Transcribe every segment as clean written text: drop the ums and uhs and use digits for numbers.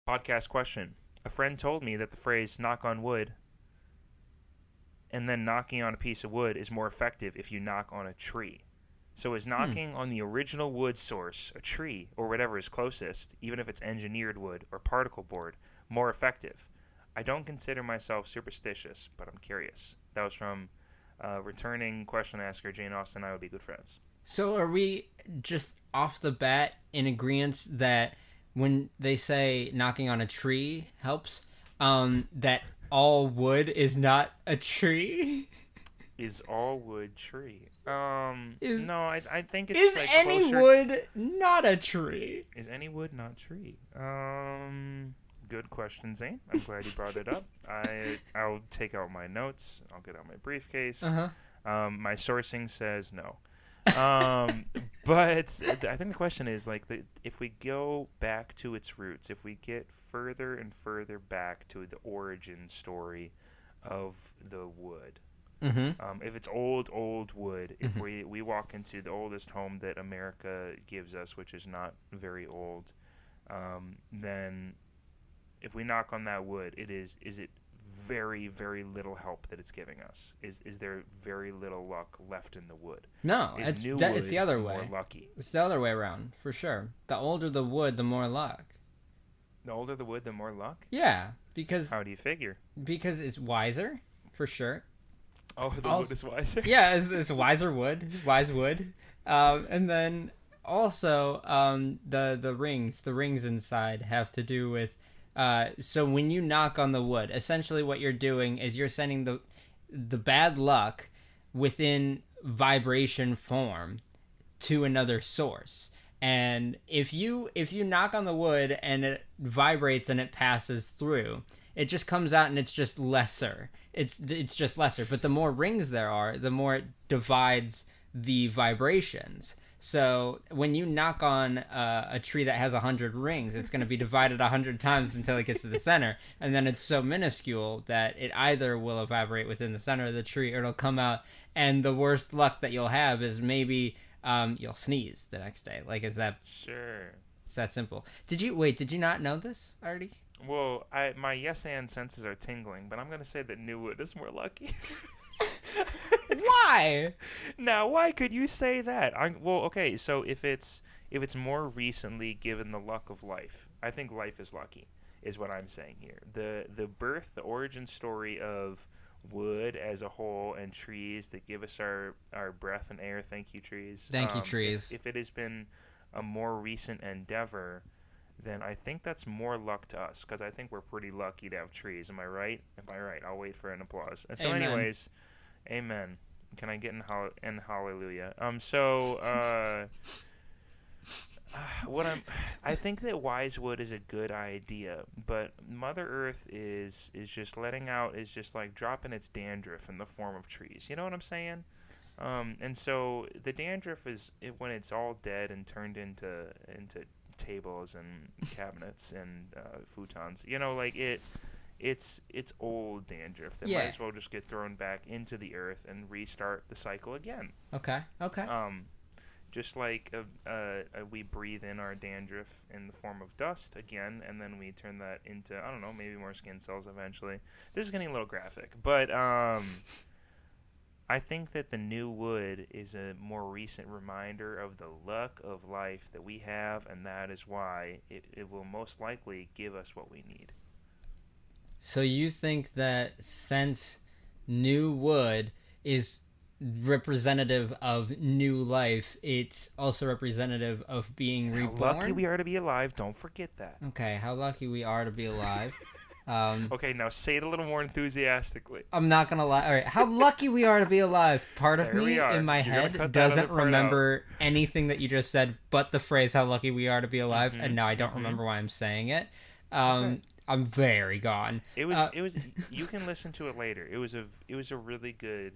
Podcast question. A friend told me that the phrase knock on wood and then knocking on a piece of wood is more effective if you knock on a tree. So is knocking on the original wood source, a tree, or whatever is closest, even if it's engineered wood or particle board, more effective? I don't consider myself superstitious, but I'm curious. That was from returning question asker Jane Austen and I would be good friends. So are we just off the bat in agreement that when they say knocking on a tree helps, that all wood is not a tree? Is all wood tree? Is No, I think it's is like any closer. wood not a tree? Is any wood not tree? Good question, Zane. I'm glad you brought it up. I'll take out my notes. I'll get out my briefcase. My sourcing says no. But I think the question is like if we go back to its roots, if we get further and further back to the origin story of the wood. If it's old wood, if we walk into the oldest home that America gives us, which is not very old, then if we knock on that wood, is it very, very little help that it's giving us? Is there very little luck left in the wood? No, Is it's the other way. more lucky? It's the other way around, for sure. The older the wood, the more luck. The older the wood, the more luck? Yeah, because How do you figure? it's wiser, for sure. Oh, the wood is wiser? Yeah, it's wiser wood, wise wood. And then also the rings inside have to do with so when you knock on the wood, essentially what you're doing is you're sending the bad luck within vibration form to another source. And if you knock on the wood and it vibrates and it passes through, it just comes out and it's just lesser. It's just lesser. But the more rings there are, the more it divides the vibrations. So when you knock on a tree that has 100 rings, it's going to be divided 100 times until it gets to the center. And then it's so minuscule that it either will vibrate within the center of the tree or it'll come out. And the worst luck that you'll have is maybe you'll sneeze the next day. Like, is that... Sure. It's that simple. Did you not know this already? Well, my yes and senses are tingling, but I'm going to say that new wood is more lucky. Why? Now, why could you say that? Well, okay, so if it's more recently given the luck of life, I think life is lucky, is what I'm saying here. The origin story of wood as a whole and trees that give us our breath and air. Thank you, trees. Thank you, trees. If it has been a more recent endeavor, then I think that's more luck to us, because I think we're pretty lucky to have trees. Am I right? Am I right? I'll wait for an applause. And so, Amen. anyways, amen. Can I get in hallelujah? I think that wise wood is a good idea, but Mother Earth is just letting out, is just like dropping its dandruff in the form of trees. You know what I'm saying? And so the dandruff when it's all dead and turned into tables and cabinets and futons. You know, like it's old dandruff that might as well just get thrown back into the earth and restart the cycle again. Okay. Just like we breathe in our dandruff in the form of dust again, and then we turn that into, I don't know, maybe more skin cells eventually. This is getting a little graphic, but I think that the new wood is a more recent reminder of the luck of life that we have, and that is why it will most likely give us what we need. So you think that since new wood is representative of new life, it's also representative of being reborn? How lucky we are to be alive, don't forget that. Okay, how lucky we are to be alive. Okay, now say it a little more enthusiastically. I'm not gonna lie. All right, how lucky we are to be alive. Part of There me in my head doesn't remember anything that you just said, but the phrase "how lucky we are to be alive," and now I don't remember why I'm saying it. Okay. I'm very gone. It was. You can listen to it later. It was a really good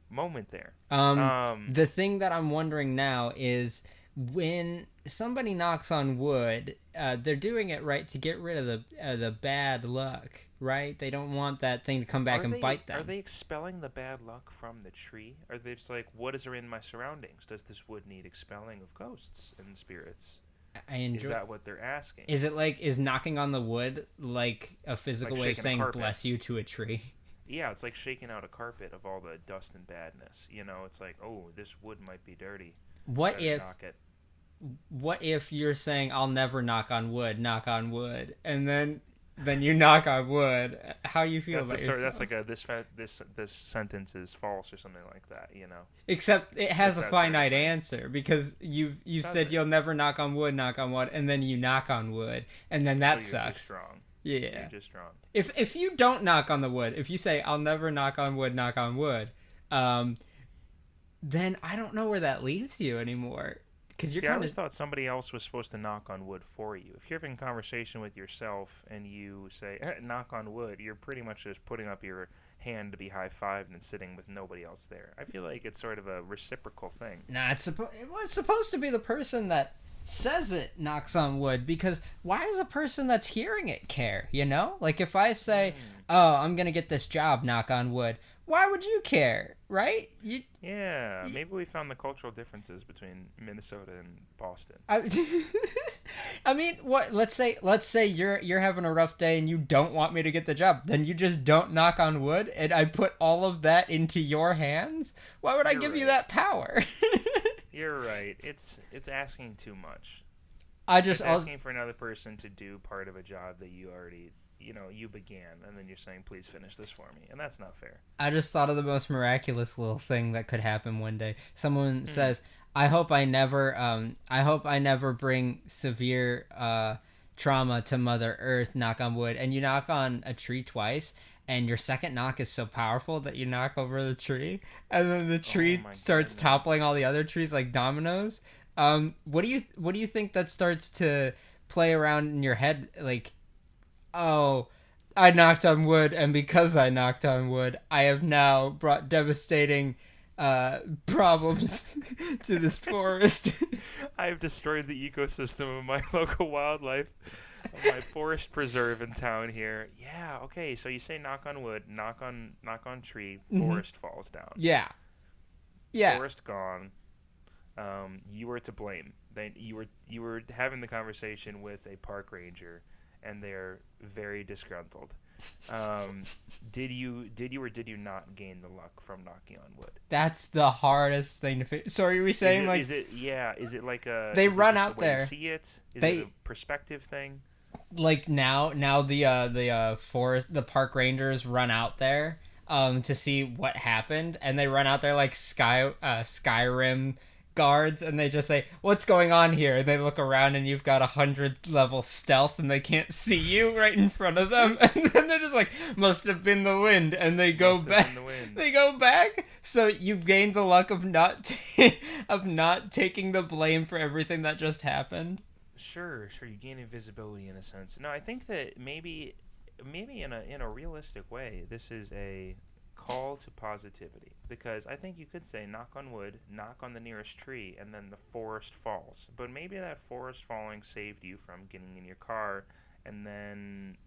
moment there. The thing that I'm wondering now is, when somebody knocks on wood, they're doing it right to get rid of the bad luck, right? They don't want that thing to come back and bite them. Are they expelling the bad luck from the tree? Are they just like, what is there in my surroundings? Does this wood need expelling of ghosts and spirits? I enjoy. Is that what they're asking? Is it like, is knocking on the wood like a physical way of saying bless you to a tree? Yeah, it's like shaking out a carpet of all the dust and badness. You know, it's like, oh, this wood might be dirty. What if you're saying I'll never knock on wood, and then you knock on wood? How you feel about yourself? That's like this sentence is false or something like that, you know. Except it has a finite answer, because you've said you'll never knock on wood, and then you knock on wood, and then that sucks. Just wrong. Yeah. So you're just wrong. If you don't knock on the wood, if you say I'll never knock on wood, then I don't know where that leaves you anymore. Because I always thought somebody else was supposed to knock on wood for you. If you're having a conversation with yourself and you say, knock on wood, you're pretty much just putting up your hand to be high-fived and sitting with nobody else there. I feel like it's sort of a reciprocal thing. Nah, it's supposed to be the person that says it knocks on wood, because why does a person that's hearing it care, you know? Like, if I say, oh, I'm going to get this job, knock on wood, why would you care, right? Maybe we found the cultural differences between Minnesota and Boston. I mean, what? Let's say you're having a rough day and you don't want me to get the job. Then you just don't knock on wood, and I put all of that into your hands. Why would I give you that power? You're right. It's asking too much. It's asking for another person to do part of a job that you already, you began, and then you're saying, please finish this for me, and that's not fair. I just thought of the most miraculous little thing that could happen one day. Someone says, I hope I never bring severe trauma to Mother Earth, knock on wood. And you knock on a tree twice, and your second knock is so powerful that you knock over the tree, and then the tree starts toppling all the other trees like dominoes. What do you think that starts to play around in your head? Like, oh, I knocked on wood, and because I knocked on wood, I have now brought devastating problems to this forest. I have destroyed the ecosystem of my local wildlife, of my forest preserve in town here. Yeah, okay, so you say knock on wood, knock on tree, forest falls down. Yeah. Forest gone. You were to blame. You were having the conversation with a park ranger, and they're very disgruntled. Did you or did you not gain the luck from knocking on wood? That's the hardest thing to fix. So are we saying is it like a they run out there? See it? Is it a perspective thing? Like now the forest, the park rangers run out there to see what happened, and they run out there like Skyrim guards, and they just say, what's going on here? And they look around, and you've got 100 level stealth, and they can't see you right in front of them. And then they're just like, must have been the wind, and they go back. They go back. So you gained the luck of not taking the blame for everything that just happened. Sure, you gain invisibility in a sense. No, I think that maybe in a realistic way, this is a call to positivity, because I think you could say knock on wood, knock on the nearest tree, and then the forest falls. But maybe that forest falling saved you from getting in your car and then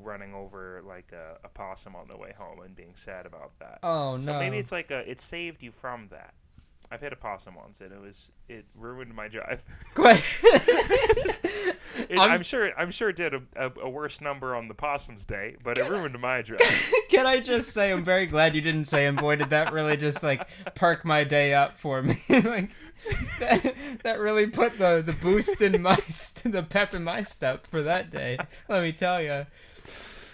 running over like a possum on the way home and being sad about that. Oh no. So maybe it's like it saved you from that. I've hit a possum once, and it ruined my drive. I'm sure it did a worse number on the possum's day, but it ruined my drive. Can I just say, I'm very glad you didn't say, and boy, did that really just like perk my day up for me. Like that really put the boost in the pep in my step for that day. Let me tell you.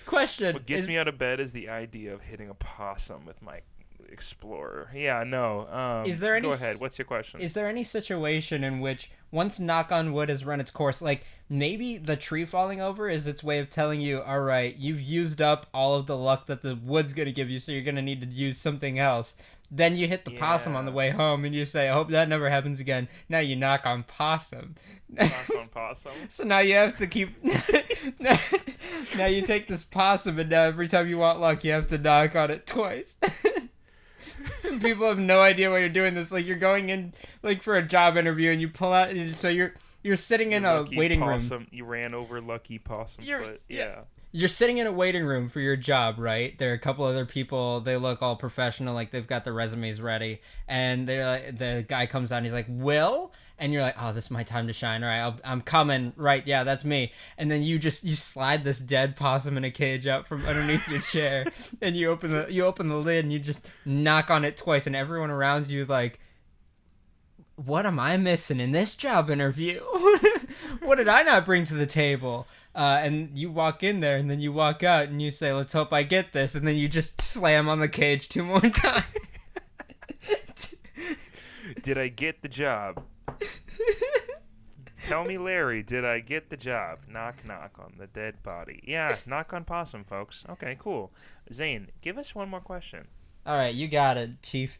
Question: what gets me out of bed is the idea of hitting a possum with my Explorer. Yeah, no. Is there any? Go ahead. What's your question? Is there any situation in which once knock on wood has run its course, like maybe the tree falling over is its way of telling you, all right, you've used up all of the luck that the wood's gonna give you, so you're gonna need to use something else. Then you hit the possum on the way home, and you say, I hope that never happens again. Now you knock on possum. Knock on possum. So now you have to keep. Now you take this possum, and now every time you want luck, you have to knock on it twice. People have no idea why you're doing this. Like, you're going in like for a job interview, and you pull out. So you're sitting in a waiting room. You ran over lucky possum foot. Yeah. You're sitting in a waiting room for your job, right? There are a couple other people. They look all professional, like they've got their resumes ready. And they're like, the guy comes on. He's like, Will, and you're like, oh, this is my time to shine. All right, I'm coming. Right, yeah, that's me. And then you slide this dead possum in a cage out from underneath your chair, and you open the lid and you just knock on it twice, and everyone around you is like, what am I missing in this job interview? What did I not bring to the table? And you walk in there, and then you walk out, and you say, let's hope I get this. And then you just slam on the cage 2 more times. Did I get the job? Tell me, Larry, did I get the job? Knock, knock on the dead body. Yeah, knock on possum, folks. Okay, cool. Zane, give us one more question. All right, you got it, Chief.